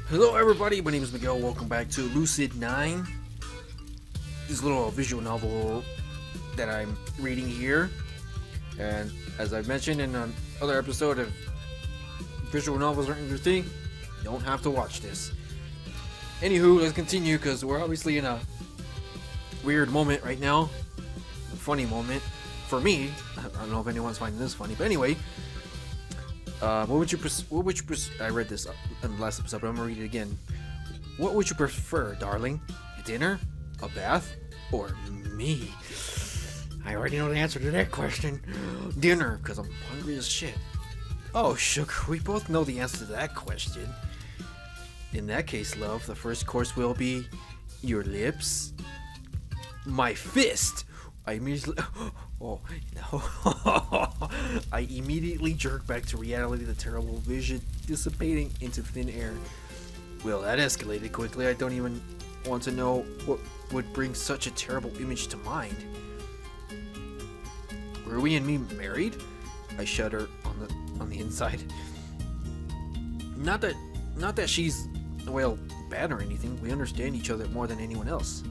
Hello everybody, my name is Miguel, welcome back to Lucid9. This little visual novel that I'm reading here. And as I've mentioned in another episode, if visual novels aren't your thing, you don't have to watch this. Anywho, let's continue because we're obviously in a weird moment right now. A funny moment. For me, I don't know if anyone's finding this funny, but anyway. I read this in the last episode, but I'm gonna read it again. What would you prefer, darling? A dinner? A bath? Or me? I already know the answer to that question. Dinner, because I'm hungry as shit. Oh, sugar, we both know the answer to that question. In that case, love, the first course will be your lips, my fist. I immediately jerk back to reality, the terrible vision dissipating into thin air. Well, that escalated quickly. I don't even want to know what would bring such a terrible image to mind. Were we and me married? I shudder on the inside. Not that she's, well, bad or anything. We understand each other more than anyone else.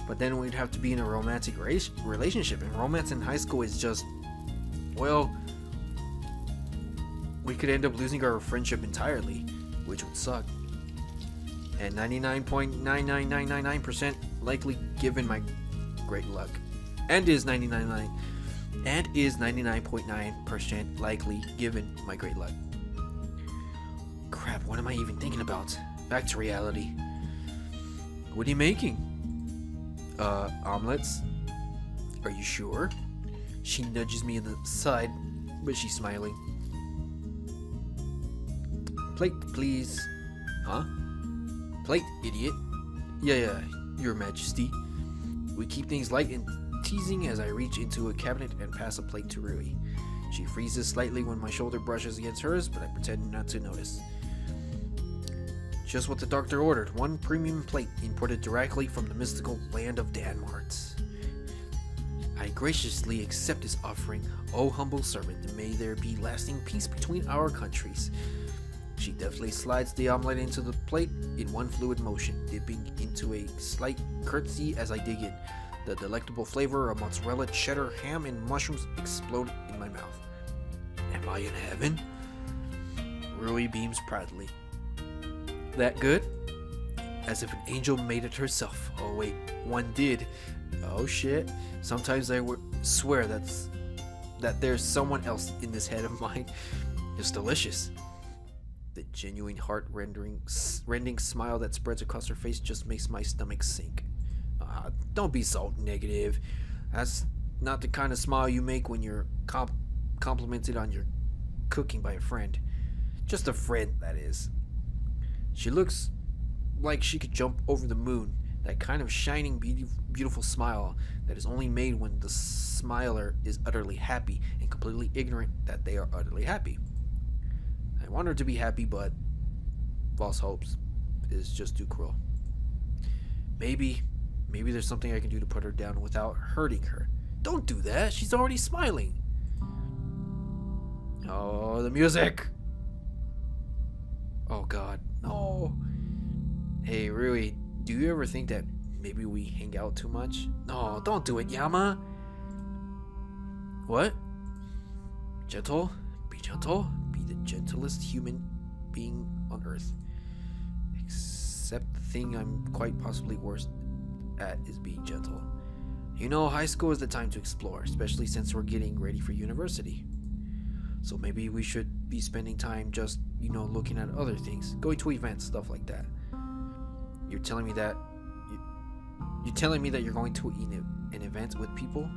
But then we'd have to be in a romantic relationship, and romance in high school is just, well, we could end up losing our friendship entirely, which would suck. And 99.99999% likely given my great luck, and is 99.9% likely given my great luck. Crap, what am I even thinking about? Back to reality. What are you making? Omelets? Are you sure? She nudges me in the side, but she's smiling. Plate, please. Huh? Plate, idiot. Yeah, your majesty. We keep things light and teasing as I reach into a cabinet and pass a plate to Rui. She freezes slightly when my shoulder brushes against hers, but I pretend not to notice. Just what the doctor ordered, one premium plate imported directly from the mystical land of Denmark. I graciously accept this offering, O humble servant, and may there be lasting peace between our countries. She deftly slides the omelette into the plate in one fluid motion, dipping into a slight curtsy as I dig in. The delectable flavor of mozzarella, cheddar, ham, and mushrooms explode in my mouth. Am I in heaven? Rui beams proudly. That good? As if an angel made it herself. Oh wait, one did. Oh shit. Sometimes I swear that there's someone else in this head of mine. It's delicious. The genuine heart-rending smile that spreads across her face just makes my stomach sink. Don't be so negative. That's not the kind of smile you make when you're complimented on your cooking by a friend. Just a friend, that is. She looks like she could jump over the moon, that kind of shining, beautiful smile that is only made when the smiler is utterly happy and completely ignorant that they are utterly happy. I want her to be happy, but false hopes is just too cruel. Maybe there's something I can do to put her down without hurting her. Don't do that, she's already smiling. Oh, the music! Oh god, no. Hey Rui, do you ever think that maybe we hang out too much? No, don't do it, Yama. What? Gentle? Be gentle? Be the gentlest human being on earth. Except the thing I'm quite possibly worst at is being gentle. You know, high school is the time to explore, especially since we're getting ready for university. So maybe we should be spending time just, looking at other things, going to events, stuff like that. You're telling me that you're going to an event with people?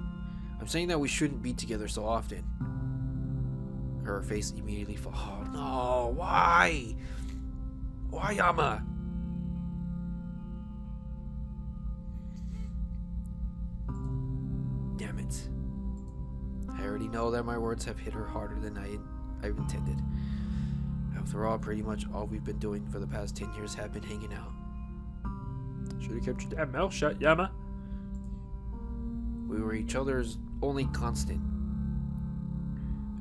I'm saying that we shouldn't be together so often. Her face immediately falls. Oh no, why? Why, Yama? Damn it. I already know that my words have hit her harder than I've intended. After all, pretty much all we've been doing for the past 10 years have been hanging out. Should have kept your damn mouth shut, Yama. We were each other's only constant.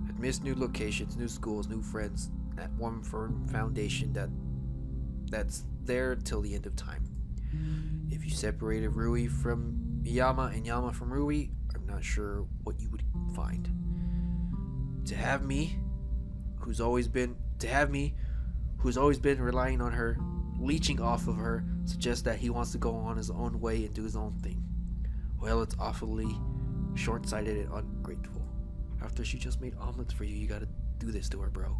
I'd missed new locations, new schools, new friends, that one firm foundation that that's there till the end of time. If you separated Rui from Yama and Yama from Rui, I'm not sure what you would find. To have me, who's always been relying on her, leeching off of her, suggests that he wants to go on his own way and do his own thing. Well, it's awfully short-sighted and ungrateful. After she just made omelets for you, you gotta do this to her, bro.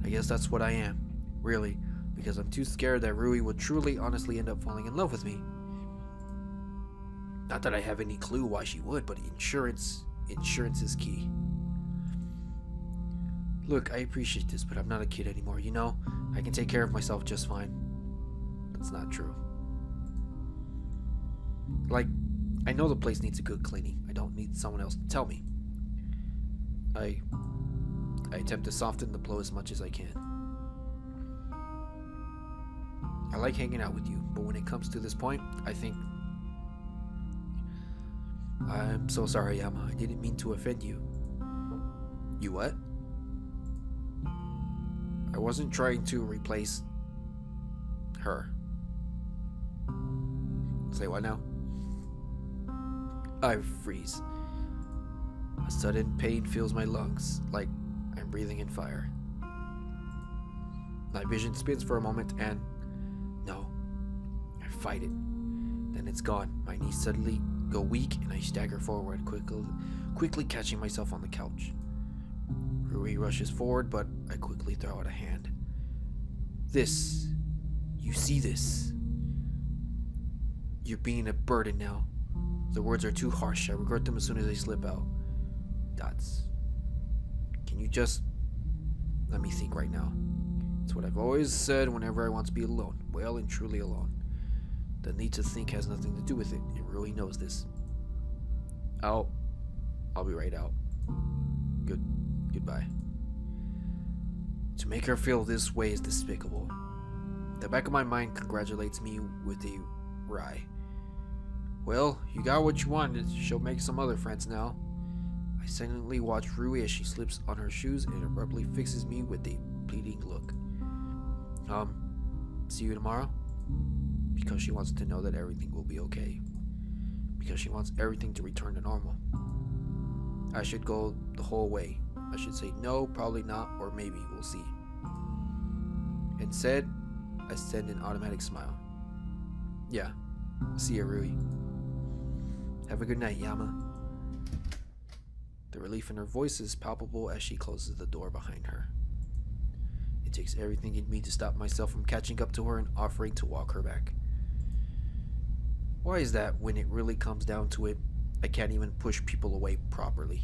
I guess that's what I am, really, because I'm too scared that Rui will truly, honestly end up falling in love with me. Not that I have any clue why she would, but insurance is key. Look, I appreciate this, but I'm not a kid anymore, you know? I can take care of myself just fine. That's not true. Like, I know the place needs a good cleaning. I don't need someone else to tell me. I attempt to soften the blow as much as I can. I like hanging out with you, but when it comes to this point, I think... I'm so sorry, Yama. I didn't mean to offend you. You what? I wasn't trying to replace her. Say what now? I freeze. A sudden pain fills my lungs, like I'm breathing in fire. My vision spins for a moment and... no. I fight it. Then it's gone. My knees suddenly go weak and I stagger forward, quickly catching myself on the couch. Rui rushes forward, but I quickly throw out a hand. This. You see this. You're being a burden now. The words are too harsh. I regret them as soon as they slip out. Dots. Can you just let me think right now? It's what I've always said whenever I want to be alone. Well and truly alone. The need to think has nothing to do with it, and Rui knows this. I'll be right out. Goodbye. To make her feel this way is despicable. The back of my mind congratulates me with a wry. Well, you got what you wanted. She'll make some other friends now. I silently watch Rui as she slips on her shoes and abruptly fixes me with a pleading look. See you tomorrow? Because she wants to know that everything will be okay. Because she wants everything to return to normal. I should go the whole way. I should say no, probably not, or maybe, we'll see. Instead, I send an automatic smile. Yeah, see ya, Rui. Have a good night, Yama. The relief in her voice is palpable as she closes the door behind her. It takes everything in me to stop myself from catching up to her and offering to walk her back. Why is that when it really comes down to it, I can't even push people away properly?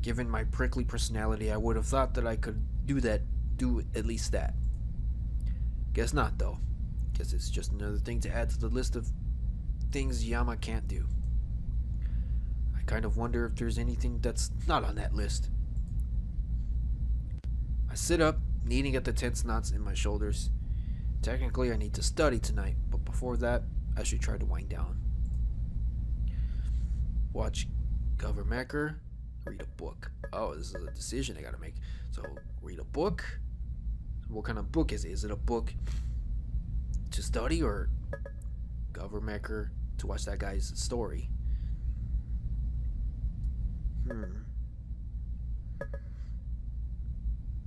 Given my prickly personality, I would have thought that I could do at least that. Guess not, though. Guess it's just another thing to add to the list of things Yama can't do. I kind of wonder if there's anything that's not on that list. I sit up, kneading at the tense knots in my shoulders. Technically, I need to study tonight, but before that, I should try to wind down. Watch Governmaker. Read a book. Oh, this is a decision I gotta make. So, read a book? What kind of book is it? Is it a book to study or Governmaker to watch that guy's story?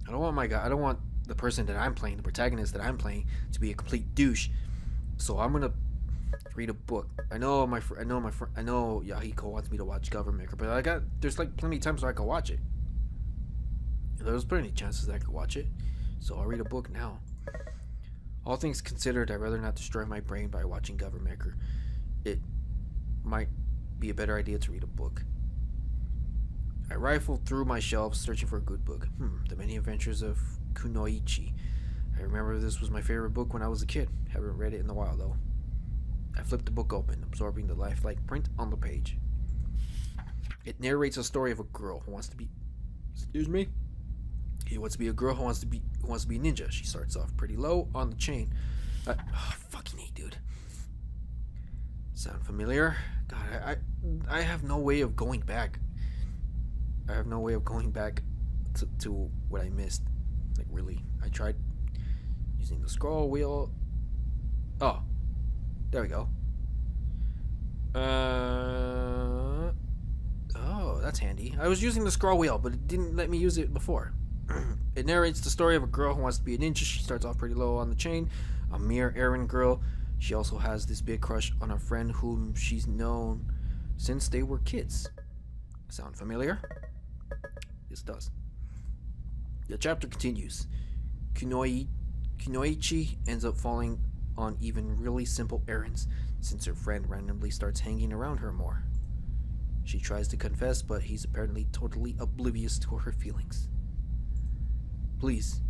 I don't want the person that I'm playing, the protagonist that I'm playing, to be a complete douche. So I'm gonna read a book. I know Yahiko wants me to watch Governmaker, but there's like plenty of times where I can watch it. There's plenty of chances that I could watch it, so I'll read a book now. All things considered, I'd rather not destroy my brain by watching Governmaker. It might be a better idea to read a book. I rifled through my shelves searching for a good book. The Many Adventures of Kunoichi. I remember this was my favorite book when I was a kid. Haven't read it in a while though. I flipped the book open, absorbing the lifelike print on the page. It narrates a story of a girl who wants to be... Excuse me? He wants to be a girl who wants to be a ninja. She starts off pretty low on the chain. Fucking hate, dude. Sound familiar? God, I have no way of going back. I have no way of going back to what I missed. Like, really. I tried using the scroll wheel. Oh, there we go. Oh, that's handy. I was using the scroll wheel, but it didn't let me use it before. It narrates the story of a girl who wants to be a ninja. She starts off pretty low on the chain, a mere errand girl. She also has this big crush on a friend whom she's known since they were kids. Sound familiar? This does. The chapter continues. Kunoichi ends up falling on even really simple errands since her friend randomly starts hanging around her more. She tries to confess, but he's apparently totally oblivious to her feelings. Please,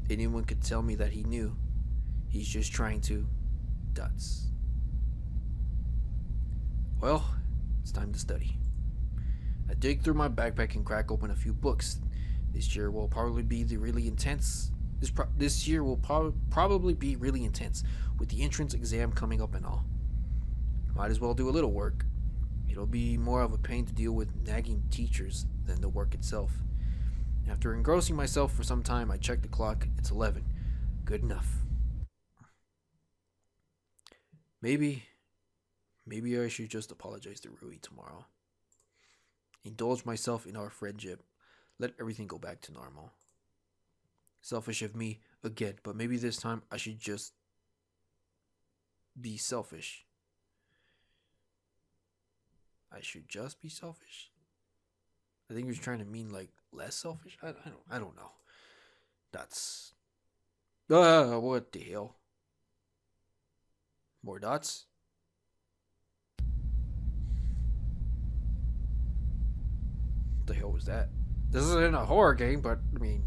anyone could tell me that he knew. He's just trying to... Dots. Well, it's time to study. I dig through my backpack and crack open a few books. This year will probably be really intense, with the entrance exam coming up and all. Might as well do a little work. It'll be more of a pain to deal with nagging teachers than the work itself. After engrossing myself for some time, I check the clock. It's 11. Good enough. Maybe I should just apologize to Rui tomorrow. Indulge myself in our friendship. Let everything go back to normal. Selfish of me, again, but maybe this time I should just be selfish. I should just be selfish? I think he was trying to mean like less selfish? I don't know. That's... what the hell? More dots? What the hell was that? This isn't a horror game, but I mean...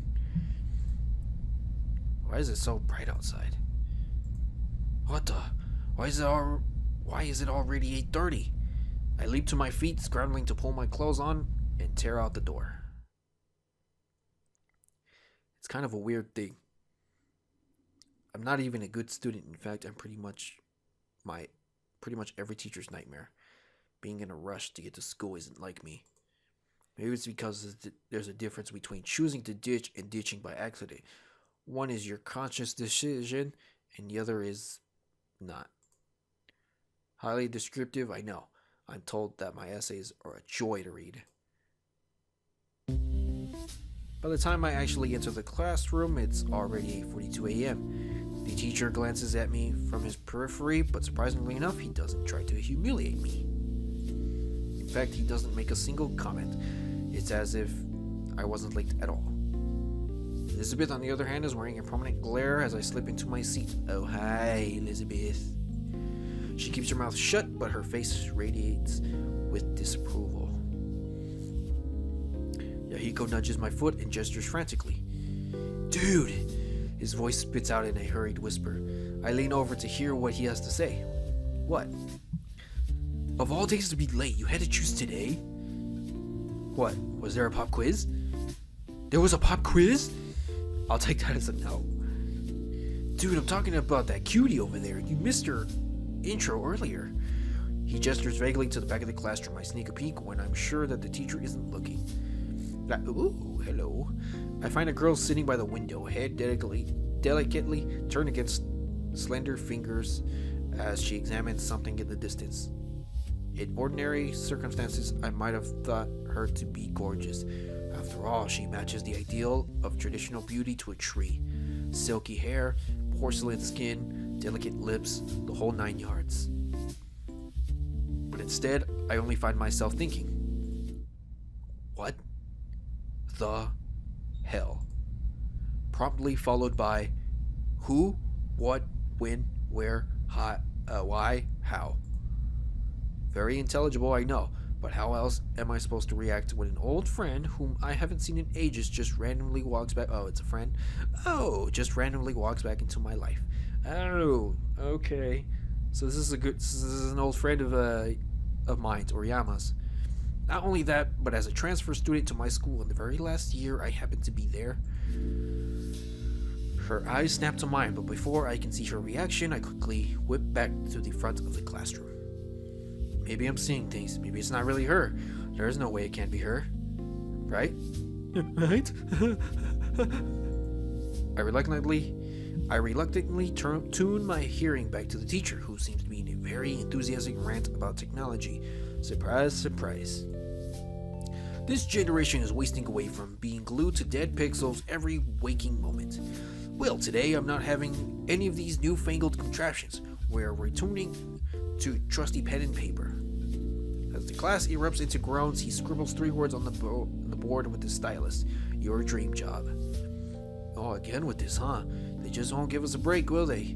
Why is it so bright outside? What the? Why is it already 8:30? I leap to my feet, scrambling to pull my clothes on and tear out the door. It's kind of a weird thing. I'm not even a good student. In fact, I'm pretty much every teacher's nightmare. Being in a rush to get to school isn't like me. Maybe it's because there's a difference between choosing to ditch and ditching by accident. One is your conscious decision, and the other is not. Highly descriptive, I know. I'm told that my essays are a joy to read. By the time I actually enter the classroom, it's already 8:42 a.m. The teacher glances at me from his periphery, but surprisingly enough, he doesn't try to humiliate me. In fact, he doesn't make a single comment. It's as if I wasn't late at all. Elizabeth, on the other hand, is wearing a prominent glare as I slip into my seat. Oh, hi, Elizabeth. She keeps her mouth shut, but her face radiates with disapproval. Yahiko nudges my foot and gestures frantically. Dude! His voice spits out in a hurried whisper. I lean over to hear what he has to say. What? Of all days to be late, you had to choose today? What? Was there a pop quiz? There was a pop quiz? I'll take that as a no. Dude, I'm talking about that cutie over there. You missed her intro earlier. He gestures vaguely to the back of the classroom. I sneak a peek when I'm sure that the teacher isn't looking. Ooh, hello. I find a girl sitting by the window, head delicately turned against slender fingers as she examines something in the distance. In ordinary circumstances, I might have thought her to be gorgeous. After all, she matches the ideal of traditional beauty to a tree. Silky hair, porcelain skin, delicate lips, the whole 9 yards. But instead, I only find myself thinking, what the hell? Promptly followed by who, what, when, where, why, how. Very intelligible, I know, but how else am I supposed to react when an old friend whom I haven't seen in ages just randomly walks back? Oh, it's a friend? Oh, just randomly walks back into my life. Oh, okay. So this is an old friend of mine, Oriyama's. Not only that, but as a transfer student to my school in the very last year I happened to be there. Her eyes snap to mine, but before I can see her reaction, I quickly whip back to the front of the classroom. Maybe I'm seeing things. Maybe it's not really her. There's no way it can't be her. Right? Right? I I reluctantly tune my hearing back to the teacher, who seems to be in a very enthusiastic rant about technology. Surprise, surprise. This generation is wasting away from being glued to dead pixels every waking moment. Well, today I'm not having any of these newfangled contraptions. We're returning to trusty pen and paper. As the class erupts into groans, he scribbles 3 words on the board with his stylus. Your dream job. Oh, again with this, huh? They just won't give us a break, will they?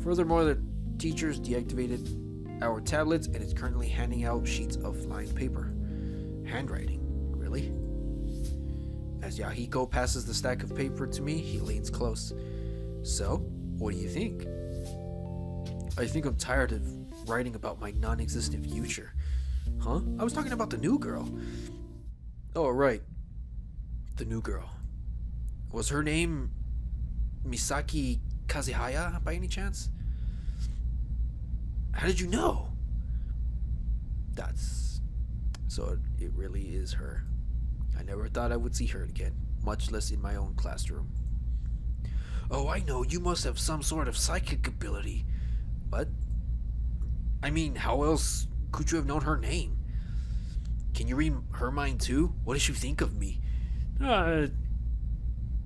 Furthermore, the teachers deactivated our tablets and is currently handing out sheets of lined paper. Handwriting. Really? As Yahiko passes the stack of paper to me, he leans close. So, what do you think? I think I'm tired of writing about my non-existent future. Huh? I was talking about the new girl. Oh, right. The new girl. Was her name Misaki Kazehaya by any chance? How did you know? So it really is her. I never thought I would see her again, much less in my own classroom. Oh, I know, you must have some sort of psychic ability. What? I mean, how else could you have known her name? Can you read her mind too? What does she think of me?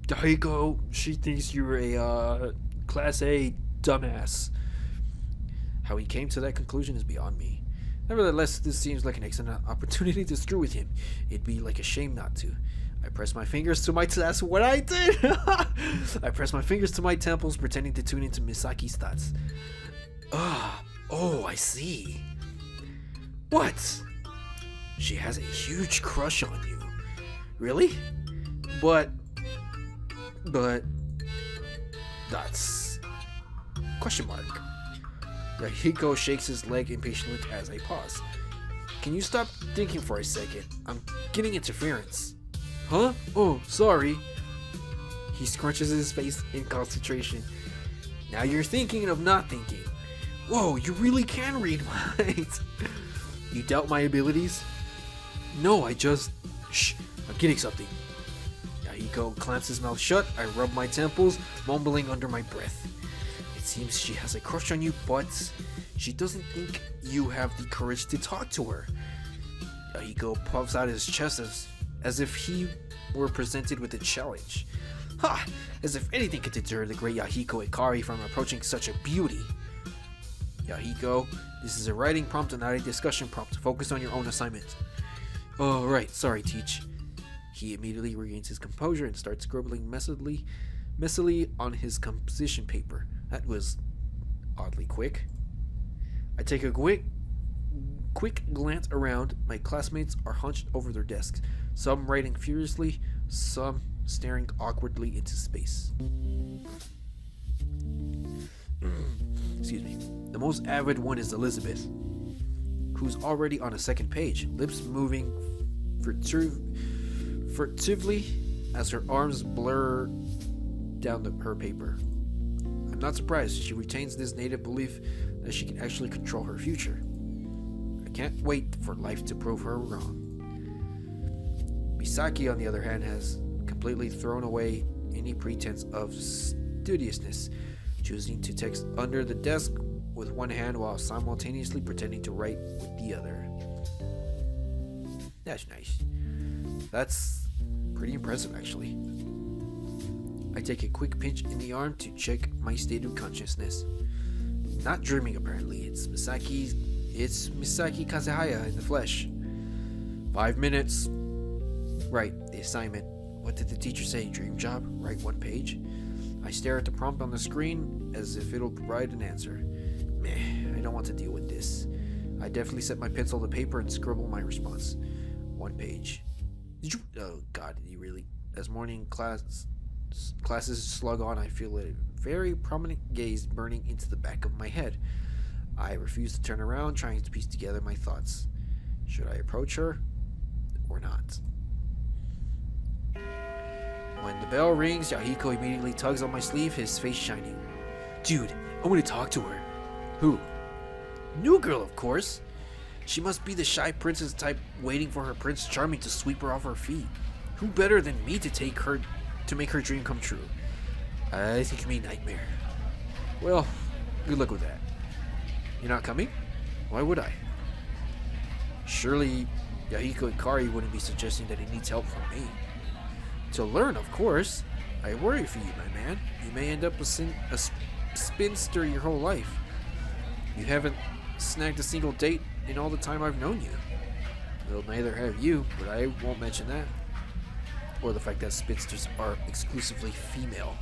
Daigo, she thinks you're a Class A dumbass. How he came to that conclusion is beyond me. Nevertheless, this seems like an excellent opportunity to screw with him. It'd be like a shame not to. I press my fingers to my that's what I did. I press my fingers to my temples, pretending to tune into Misaki's thoughts. Oh, I see. What? She has a huge crush on you. Really? But that's question mark. Yahiko shakes his leg impatiently as I pause. Can you stop thinking for a second? I'm getting interference. Huh? Oh, sorry. He scrunches his face in concentration. Now you're thinking of not thinking. Whoa, you really can read minds. You doubt my abilities? No, I just... Shh, I'm getting something. Yahiko clamps his mouth shut. I rub my temples, mumbling under my breath. It seems she has a crush on you, but she doesn't think you have the courage to talk to her. Yahiko puffs out his chest as if he were presented with a challenge. Ha! As if anything could deter the great Yahiko Ikari from approaching such a beauty. Yahiko, this is a writing prompt and not a discussion prompt. Focus on your own assignment. Oh, right. Sorry, Teach. He immediately regains his composure and starts scribbling messily on his composition paper. That was oddly quick. I take a quick glance around. My classmates are hunched over their desks, some writing furiously, some staring awkwardly into space. Excuse me. The most avid one is Elizabeth, who's already on a second page, lips moving furtively as her arms blur down her paper. I'm not surprised. She retains this native belief that she can actually control her future. I can't wait for life to prove her wrong. Misaki, on the other hand, has completely thrown away any pretense of studiousness, choosing to text under the desk with one hand while simultaneously pretending to write with the other. That's nice. That's pretty impressive, actually. I take a quick pinch in the arm to check my state of consciousness. Not dreaming, apparently. It's Misaki Kazehaya in the flesh. 5 minutes. Right, the assignment. What did the teacher say? Dream job? Write 1 page? I stare at the prompt on the screen as if it'll provide an answer. Meh, I don't want to deal with this. I definitely set my pencil to paper and scribble my response. 1 page. Oh god, did you really? As morning classes slug on, I feel a very prominent gaze burning into the back of my head. I refuse to turn around, trying to piece together my thoughts. Should I approach her or not? When the bell rings, Yahiko immediately tugs on my sleeve, his face shining. Dude, I want to talk to her. Who? New girl, of course. She must be the shy princess type waiting for her Prince Charming to sweep her off her feet. Who better than me to make her dream come true? I think you mean nightmare. Well, good luck with that. You're not coming? Why would I? Surely Yahiko Ikari wouldn't be suggesting that he needs help from me. To learn, of course. I worry for you, my man. You may end up a spinster your whole life. You haven't snagged a single date in all the time I've known you. Well, neither have you, but I won't mention that. Or the fact that spinsters are exclusively female.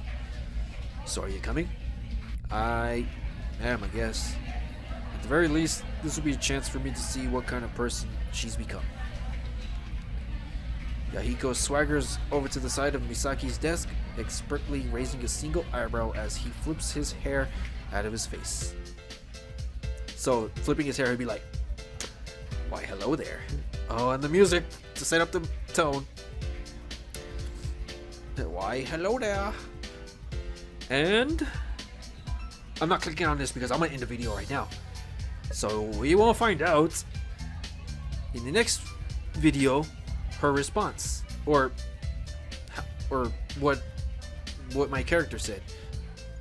So are you coming? I am, I guess. At the very least, this will be a chance for me to see what kind of person she's become. Yahiko swaggers over to the side of Misaki's desk, expertly raising a single eyebrow as he flips his hair out of his face. So, flipping his hair, he'd be like, why, hello there. Oh, and the music to set up the tone. Why, hello there. And I'm not clicking on this because I'm going to end the video right now. So we will find out in the next video her response or what my character said,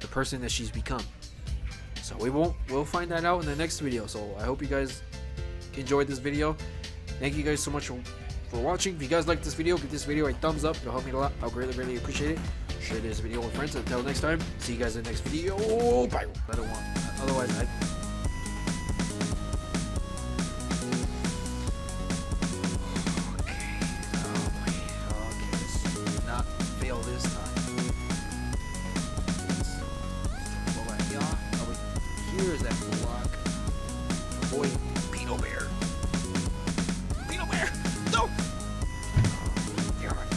the person that she's become. So we'll find that out in the next video. So I hope you guys enjoyed this video. Thank you guys so much for watching. If you guys liked this video, give this video a thumbs up. It'll help me a lot. I'll greatly appreciate it. Share this video with friends. Until next time, see you guys in the next video. Bye. I don't want. Otherwise, I. This time. Alright, y'all. Here's that block. Boy, Beetle Bear. Beetle Bear! No! Damn it.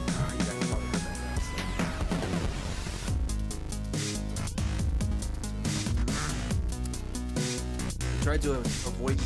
Oh, you guys probably heard that. I tried to avoid